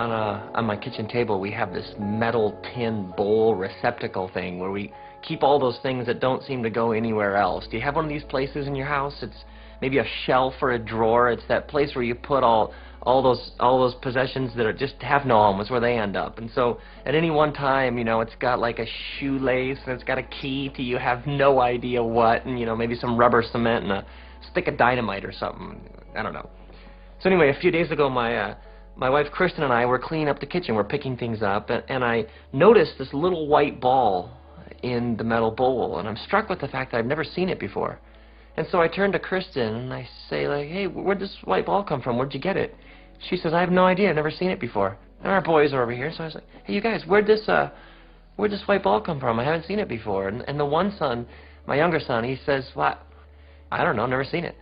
on my kitchen table, we have this metal tin bowl receptacle thing where we keep all those things that don't seem to go anywhere else. Do you have one of these places in your house? It's maybe a shelf or a drawer. It's that place where you put all those possessions that just have no home. It's where they end up. And so at any one time, you know, it's got like a shoelace and it's got a key to you have no idea what, and you know, maybe some rubber cement and a stick of dynamite or something. I don't know. So anyway, a few days ago, my wife Kristen and I were cleaning up the kitchen. We're picking things up, and I noticed this little white ball in the metal bowl, and I'm struck with the fact that I've never seen it before. And so I turn to Kristen and I say, like, hey, where'd this white ball come from? Where'd you get it? She says, I have no idea. I've never seen it before. And our boys are over here, so I was like, hey, you guys, where'd this white ball come from? I haven't seen it before. And the one son, my younger son, he says, what? I don't know, never seen it.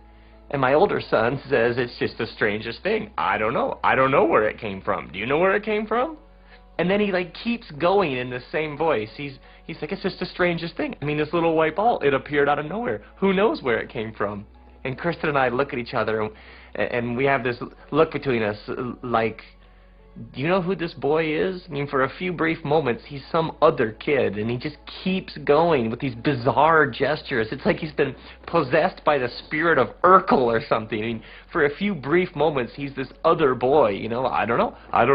And my older son says, it's just the strangest thing. I don't know. I don't know where it came from. Do you know where it came from? And then he like keeps going in the same voice. He's like, it's just the strangest thing. I mean, this little white ball, it appeared out of nowhere. Who knows where it came from? And Kristen and I look at each other, and we have this look between us like, do you know who this boy is? I mean, for a few brief moments, he's some other kid, and he just keeps going with these bizarre gestures. It's like he's been possessed by the spirit of Urkel or something. I mean, for a few brief moments, he's this other boy, you know. I don't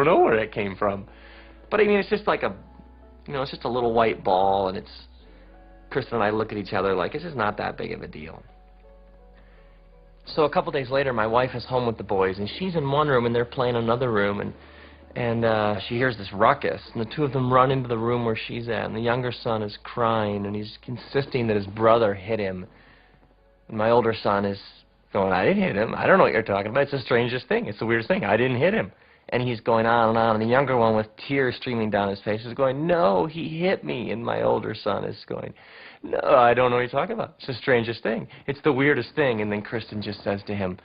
know where it came from. But I mean, it's just like it's just a little white ball, and Kristen and I look at each other like, it's just not that big of a deal. So a couple days later, my wife is home with the boys, and she's in one room, and they're playing in another room, and she hears this ruckus, and the two of them run into the room where she's at, and the younger son is crying, and he's insisting that his brother hit him. And my older son is going, I didn't hit him. I don't know what you're talking about. It's the strangest thing. It's the weirdest thing. I didn't hit him. And he's going on and on, and the younger one with tears streaming down his face is going, no, he hit me. And my older son is going, no, I don't know what you're talking about. It's the strangest thing. It's the weirdest thing. And then Kristen just says to him,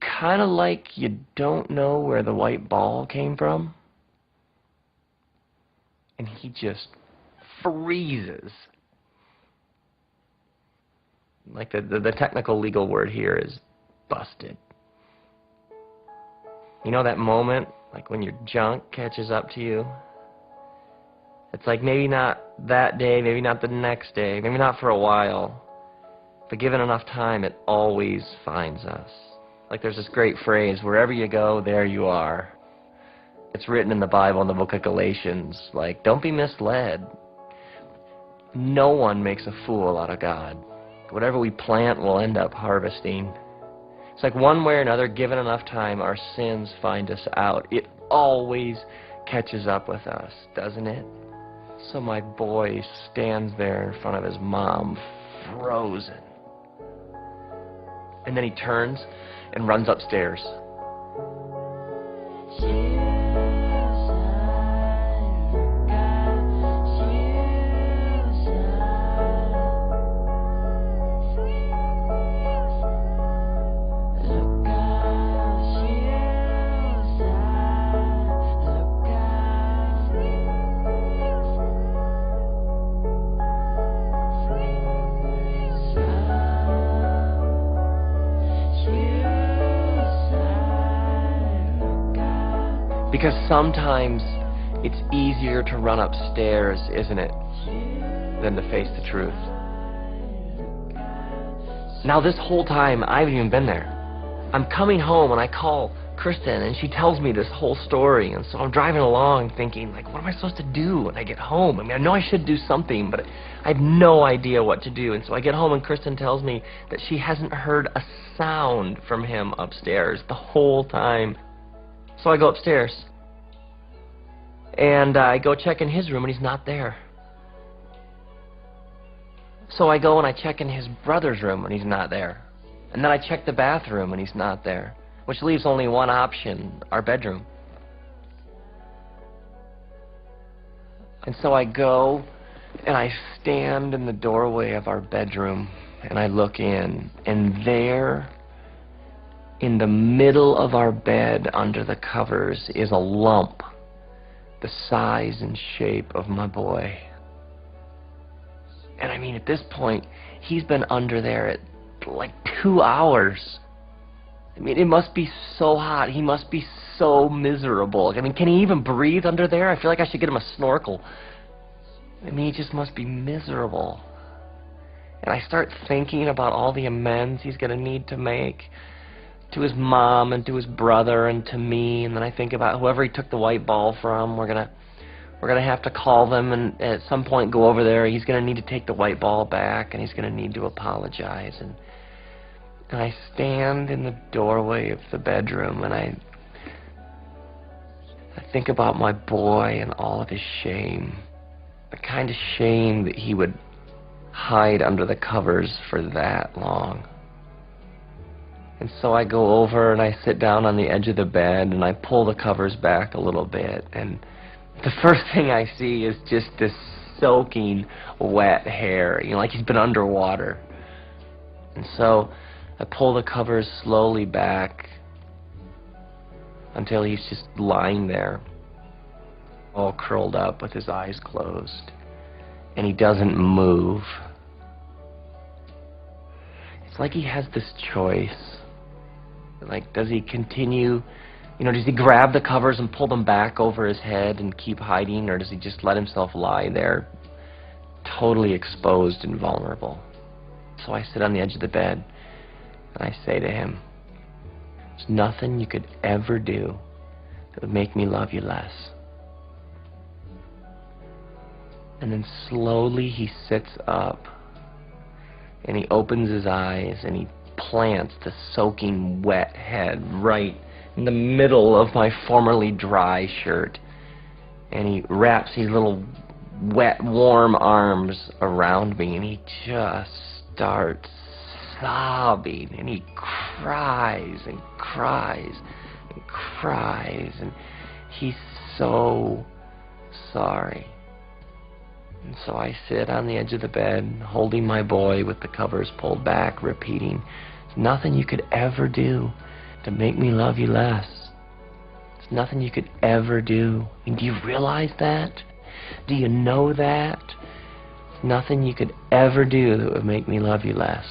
kind of like you don't know where the white ball came from. And he just freezes. Like the technical legal word here is busted. You know that moment, like when your junk catches up to you? It's like maybe not that day, maybe not the next day, maybe not for a while, but given enough time, it always finds us. Like there's this great phrase, wherever you go, there you are. It's written in the Bible in the book of Galatians, like, don't be misled. No one makes a fool out of God. Whatever we plant, we'll end up harvesting. It's like one way or another, given enough time, our sins find us out. It always catches up with us, doesn't it? So my boy stands there in front of his mom, frozen. And then he turns and runs upstairs. Because sometimes it's easier to run upstairs, isn't it, than to face the truth. Now this whole time, I haven't even been there. I'm coming home and I call Kristen and she tells me this whole story, and so I'm driving along thinking, like, what am I supposed to do when I get home? I mean, I know I should do something, but I have no idea what to do. And so I get home and Kristen tells me that she hasn't heard a sound from him upstairs the whole time. So I go upstairs, and I go check in his room, and he's not there. So I go and I check in his brother's room, and he's not there. And then I check the bathroom, and he's not there, which leaves only one option, our bedroom. And so I go, and I stand in the doorway of our bedroom, and I look in, and there, in the middle of our bed, under the covers, is a lump the size and shape of my boy. And I mean, at this point, he's been under there at like 2 hours. I mean, it must be so hot. He must be so miserable. I mean, can he even breathe under there? I feel like I should get him a snorkel. I mean, he just must be miserable. And I start thinking about all the amends he's going to need to make to his mom and to his brother and to me. And then I think about whoever he took the white ball from. We're gonna have to call them and at some point go over there. He's going to need to take the white ball back, and he's going to need to apologize. And I stand in the doorway of the bedroom, and I think about my boy and all of his shame. The kind of shame that he would hide under the covers for that long. And so I go over and I sit down on the edge of the bed and I pull the covers back a little bit, and the first thing I see is just this soaking wet hair, you know, like he's been underwater. And so I pull the covers slowly back until he's just lying there, all curled up with his eyes closed, and he doesn't move. It's like he has this choice. Like, does he continue, you know, does he grab the covers and pull them back over his head and keep hiding, or does he just let himself lie there, totally exposed and vulnerable? So I sit on the edge of the bed and I say to him, there's nothing you could ever do that would make me love you less. And then slowly he sits up and he opens his eyes and he plants the soaking wet head right in the middle of my formerly dry shirt, and he wraps his little wet warm arms around me, and he just starts sobbing, and he cries and cries and cries, and he's so sorry. And so I sit on the edge of the bed, holding my boy with the covers pulled back, repeating, there's nothing you could ever do to make me love you less. There's nothing you could ever do. I mean, do you realize that? Do you know that? There's nothing you could ever do that would make me love you less.